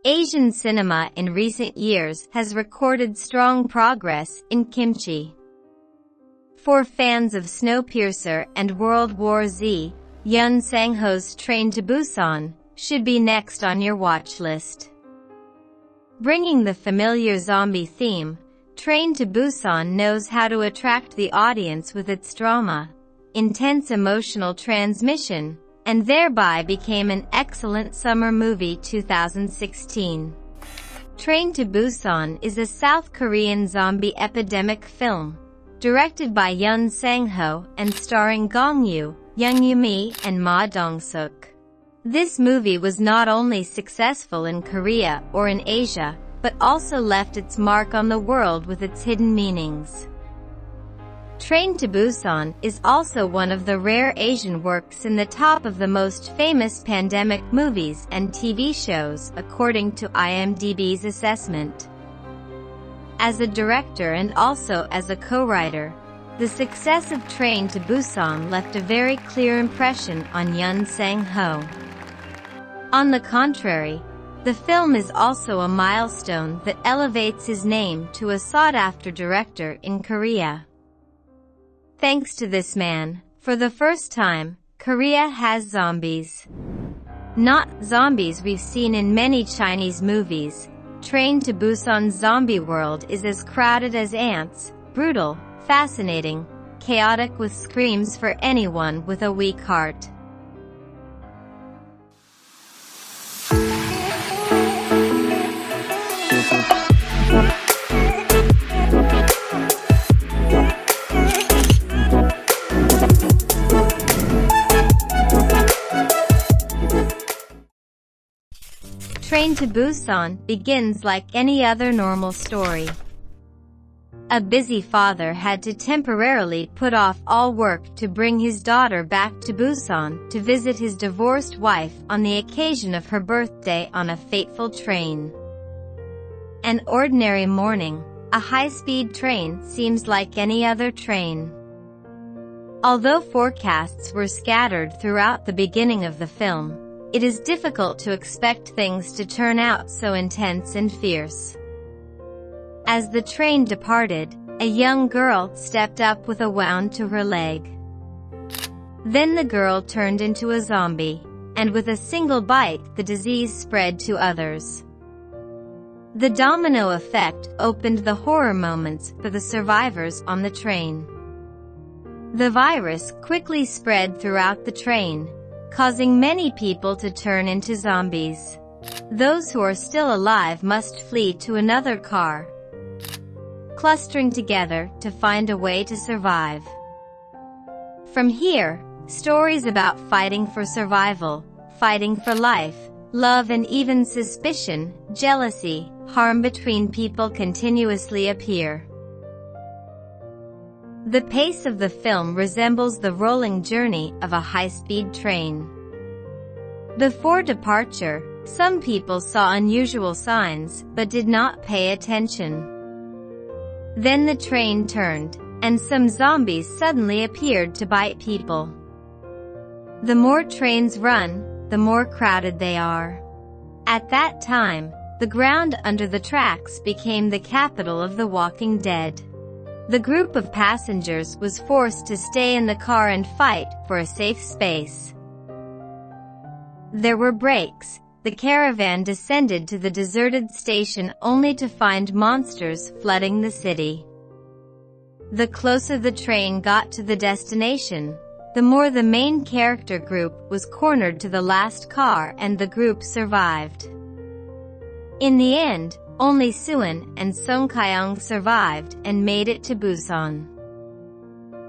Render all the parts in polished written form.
Asian cinema in recent years has recorded strong progress in kimchi. For fans of Snowpiercer and World War Z, Yoon Sang-ho's Train to Busan should be next on your watch list. Bringing the familiar zombie theme, Train to Busan knows how to attract the audience with its drama, intense emotional transmission, and thereby became an excellent summer movie 2016. Train to Busan is a South Korean zombie epidemic film, directed by Yoon Sang-ho and starring Gong Yoo, Young Yoo-mi, and Ma Dong-suk. This movie was not only successful in Korea or in Asia, but also left its mark on the world with its hidden meanings. Train to Busan is also one of the rare Asian works in the top of the most famous pandemic movies and TV shows, according to IMDb's assessment. As a director and also as a co-writer, the success of Train to Busan left a very clear impression on Yoon Sang-ho. On the contrary, the film is also a milestone that elevates his name to a sought-after director in Korea. Thanks to this man, for the first time, Korea has zombies. Not zombies we've seen in many Chinese movies. Train to Busan's zombie world is as crowded as ants, brutal, fascinating, chaotic with screams for anyone with a weak heart. Train to Busan begins like any other normal story. A busy father had to temporarily put off all work to bring his daughter back to Busan to visit his divorced wife on the occasion of her birthday on a fateful train. An ordinary morning, a high-speed train seems like any other train. Although forecasts were scattered throughout the beginning of the film, it is difficult to expect things to turn out so intense and fierce. As the train departed, a young girl stepped up with a wound to her leg. Then the girl turned into a zombie, and with a single bite the disease spread to others. The domino effect opened the horror moments for the survivors on the train. The virus quickly spread throughout the train, causing many people to turn into zombies. Those who are still alive must flee to another car, clustering together to find a way to survive. From here, stories about fighting for survival, fighting for life, love and even suspicion, jealousy, harm between people continuously appear. The pace of the film resembles the rolling journey of a high-speed train. Before departure, some people saw unusual signs but did not pay attention. Then the train turned, and some zombies suddenly appeared to bite people. The more trains run, the more crowded they are. At that time, the ground under the tracks became the capital of the Walking Dead. The group of passengers was forced to stay in the car and fight for a safe space. There were breaks. The caravan descended to the deserted station only to find monsters flooding the city. The closer the train got to the destination, the more the main character group was cornered to the last car and the group survived. In the end, only Suan and Song Kyung survived and made it to Busan.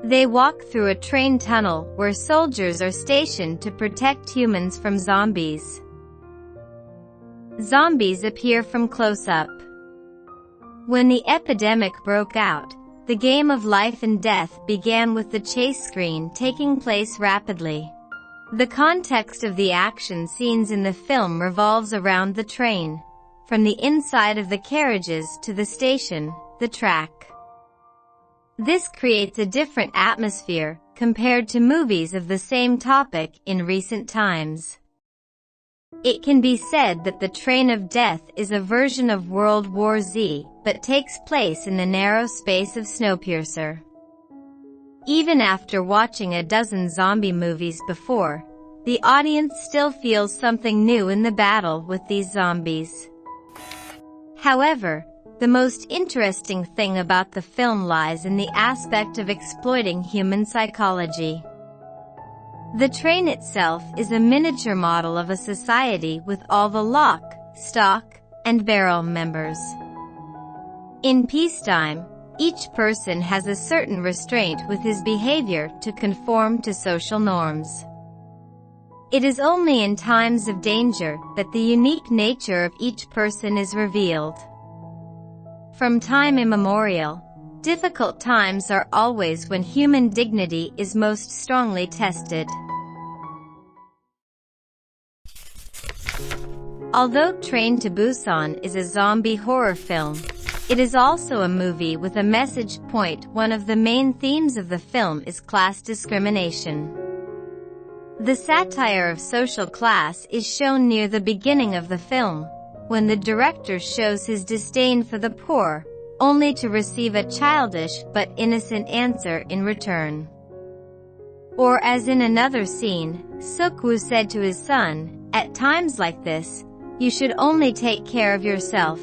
They walk through a train tunnel where soldiers are stationed to protect humans from zombies. Zombies appear from close-up. When the epidemic broke out, the game of life and death began with the chase screen taking place rapidly. The context of the action scenes in the film revolves around the train, from the inside of the carriages to the station, the track. This creates a different atmosphere compared to movies of the same topic in recent times. It can be said that the Train of Death is a version of World War Z, but takes place in the narrow space of Snowpiercer. Even after watching a dozen zombie movies before, the audience still feels something new in the battle with these zombies. However, the most interesting thing about the film lies in the aspect of exploiting human psychology. The train itself is a miniature model of a society with all the lock, stock, and barrel members. In peacetime, each person has a certain restraint with his behavior to conform to social norms. It is only in times of danger that the unique nature of each person is revealed. From time immemorial, difficult times are always when human dignity is most strongly tested. Although Train to Busan is a zombie horror film, it is also a movie with a message point. One of the main themes of the film is class discrimination. The satire of social class is shown near the beginning of the film, when the director shows his disdain for the poor, only to receive a childish but innocent answer in return. Or as in another scene, Suk-woo said to his son, "At times like this, you should only take care of yourself,"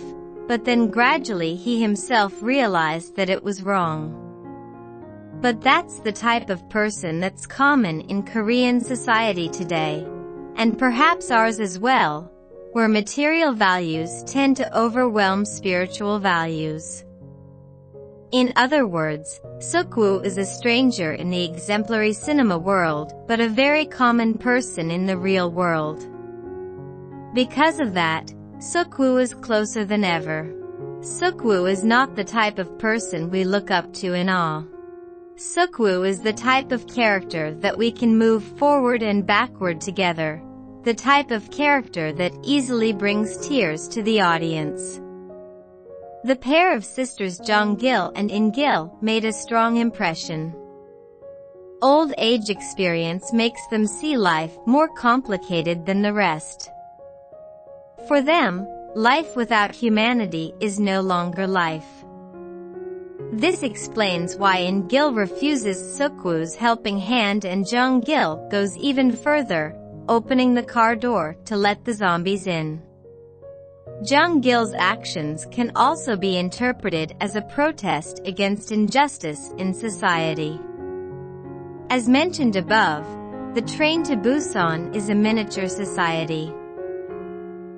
but then gradually he himself realized that it was wrong. But that's the type of person that's common in Korean society today, and perhaps ours as well, where material values tend to overwhelm spiritual values. In other words, Suk-woo is a stranger in the exemplary cinema world, but a very common person in the real world. Because of that, Suk-woo is closer than ever. Suk-woo is not the type of person we look up to in awe. Suk-woo is the type of character that we can move forward and backward together, the type of character that easily brings tears to the audience. The pair of sisters Jong-gil and In-gil made a strong impression. Old age experience makes them see life more complicated than the rest. For them, life without humanity is no longer life. This explains why In-gil refuses Suk-woo's helping hand and Jong-gil goes even further, opening the car door to let the zombies in. Jong-gil's actions can also be interpreted as a protest against injustice in society. As mentioned above, the Train to Busan is a miniature society.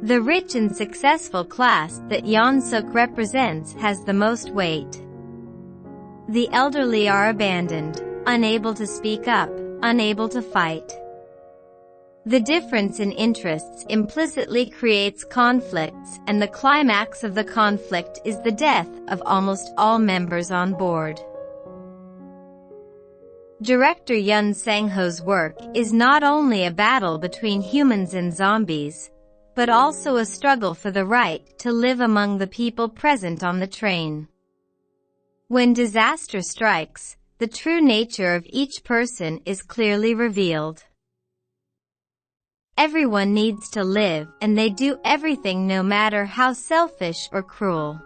The rich and successful class that Yeon-suk represents has the most weight. The elderly are abandoned, unable to speak up, unable to fight. The difference in interests implicitly creates conflicts, and the climax of the conflict is the death of almost all members on board. Director Yoon Sang-ho's work is not only a battle between humans and zombies, but also a struggle for the right to live among the people present on the train. When disaster strikes, the true nature of each person is clearly revealed. Everyone needs to live, and they do everything no matter how selfish or cruel.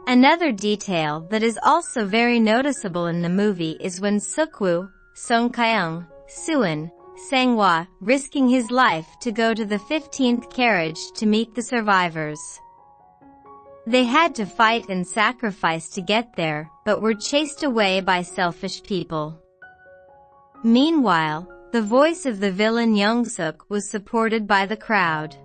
Another detail that is also very noticeable in the movie is when Suk-woo, Song Kyung, Suin, Sang-hwa, risking his life to go to the 15th carriage to meet the survivors. They had to fight and sacrifice to get there, but were chased away by selfish people. Meanwhile, the voice of the villain Young-suk was supported by the crowd.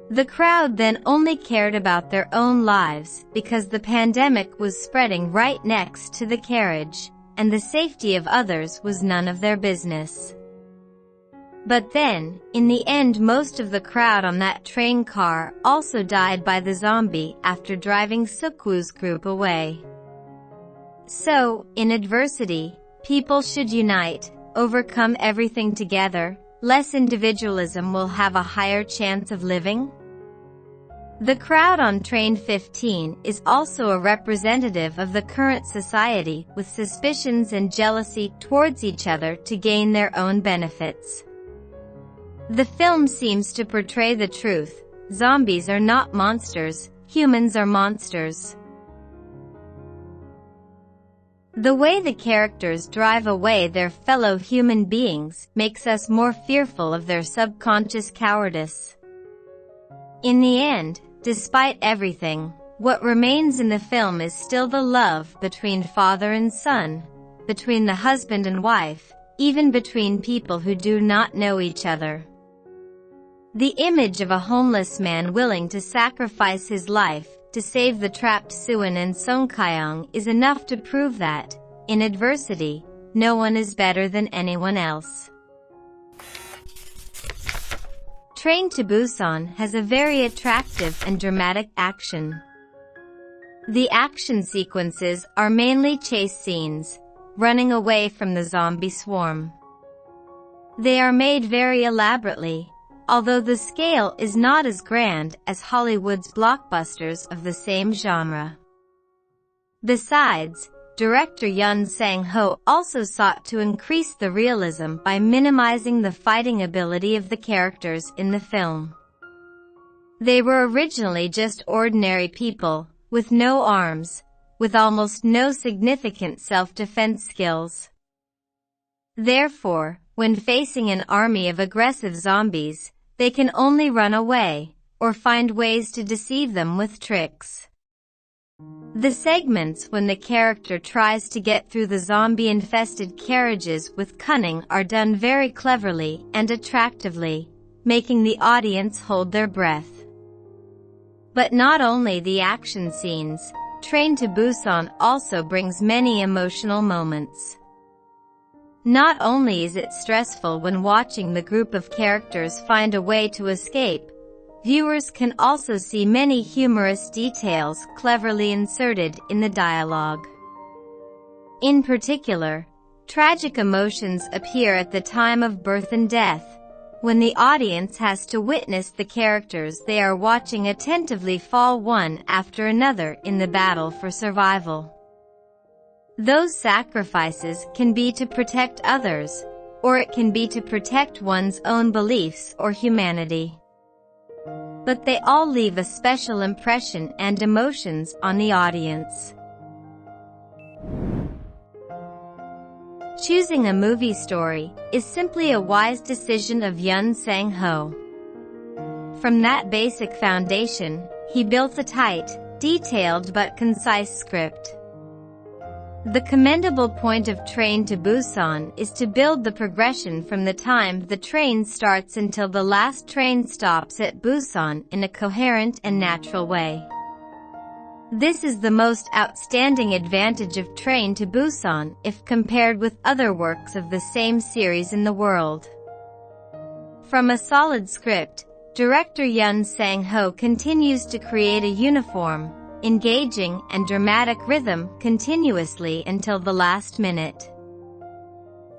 The crowd then only cared about their own lives because the pandemic was spreading right next to the carriage, and the safety of others was none of their business. But then, in the end, most of the crowd on that train car also died by the zombie after driving Suk-woo's group away. So, in adversity, people should unite, overcome everything together. Less individualism will have a higher chance of living. The crowd on train 15 is also a representative of the current society, with suspicions and jealousy towards each other to gain their own benefits. The film seems to portray the truth: zombies are not monsters, humans are monsters. The way the characters drive away their fellow human beings makes us more fearful of their subconscious cowardice. In the end, despite everything, what remains in the film is still the love between father and son, between the husband and wife, even between people who do not know each other. The image of a homeless man willing to sacrifice his life to save the trapped Suan and Songkyung is enough to prove that, in adversity, no one is better than anyone else. Train to Busan has a very attractive and dramatic action. The action sequences are mainly chase scenes, running away from the zombie swarm. They are made very elaborately, although the scale is not as grand as Hollywood's blockbusters of the same genre. Besides, director Yoon Sang-ho also sought to increase the realism by minimizing the fighting ability of the characters in the film. They were originally just ordinary people, with no arms, with almost no significant self-defense skills. Therefore, when facing an army of aggressive zombies, they can only run away, or find ways to deceive them with tricks. The segments when the character tries to get through the zombie-infested carriages with cunning are done very cleverly and attractively, making the audience hold their breath. But not only the action scenes, Train to Busan also brings many emotional moments. Not only is it stressful when watching the group of characters find a way to escape, viewers can also see many humorous details cleverly inserted in the dialogue. In particular, tragic emotions appear at the time of birth and death, when the audience has to witness the characters they are watching attentively fall one after another in the battle for survival. Those sacrifices can be to protect others, or it can be to protect one's own beliefs or humanity. But they all leave a special impression and emotions on the audience. Choosing a movie story is simply a wise decision of Yoon Sang-ho. From that basic foundation, he built a tight, detailed but concise script. The commendable point of Train to Busan is to build the progression from the time the train starts until the last train stops at Busan in a coherent and natural way. This is the most outstanding advantage of Train to Busan if compared with other works of the same series in the world. From a solid script, director Yoon Sang-ho continues to create a uniform, engaging and dramatic rhythm continuously until the last minute.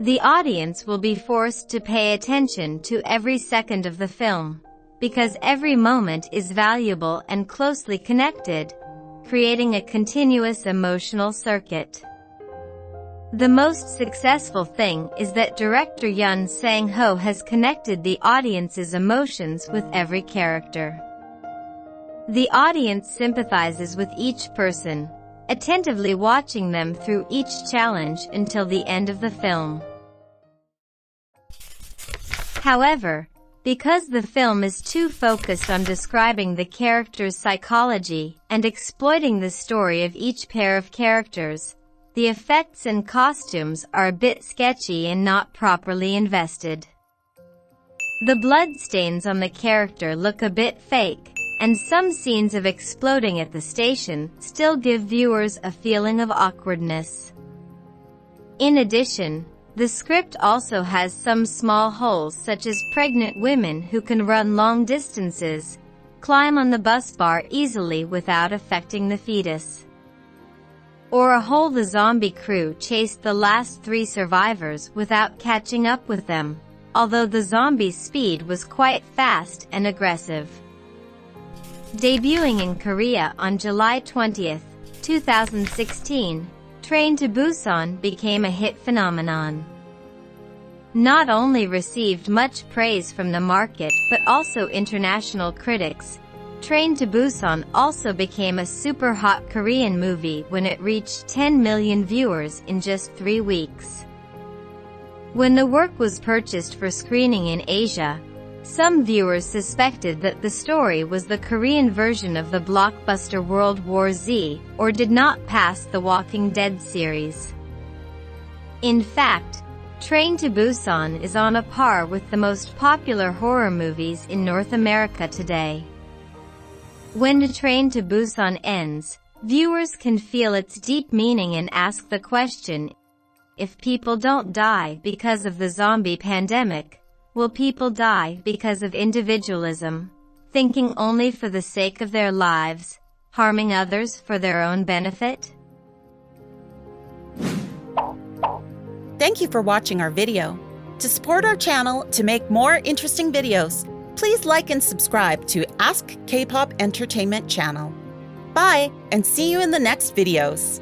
The audience will be forced to pay attention to every second of the film, because every moment is valuable and closely connected, creating a continuous emotional circuit. The most successful thing is that director Yoon Sang-ho has connected the audience's emotions with every character. The audience sympathizes with each person, attentively watching them through each challenge until the end of the film. However, because the film is too focused on describing the character's psychology and exploiting the story of each pair of characters, the effects and costumes are a bit sketchy and not properly invested. The bloodstains on the character look a bit fake, and some scenes of exploding at the station still give viewers a feeling of awkwardness. In addition, the script also has some small holes, such as pregnant women who can run long distances, climb on the bus bar easily without affecting the fetus. Or a hole the zombie crew chased the last 3 survivors without catching up with them, although the zombies' speed was quite fast and aggressive. Debuting in Korea on July 20, 2016, Train to Busan became a hit phenomenon. not only received much praise from the market but also international critics. Train to Busan also became a super hot Korean movie when it reached 10 million viewers in just 3 weeks. When the work was purchased for screening in Asia, some viewers suspected that the story was the Korean version of the blockbuster World War Z, or did not pass the Walking Dead series. In fact, Train to Busan is on a par with the most popular horror movies in North America today. When Train to Busan ends, viewers can feel its deep meaning and ask the question, if people don't die because of the zombie pandemic, will people die because of individualism, thinking only for the sake of their lives, harming others for their own benefit? Thank you for watching our video. To support our channel to make more interesting videos, please like and subscribe to Ask K-Pop Entertainment channel. Bye, and see you in the next videos.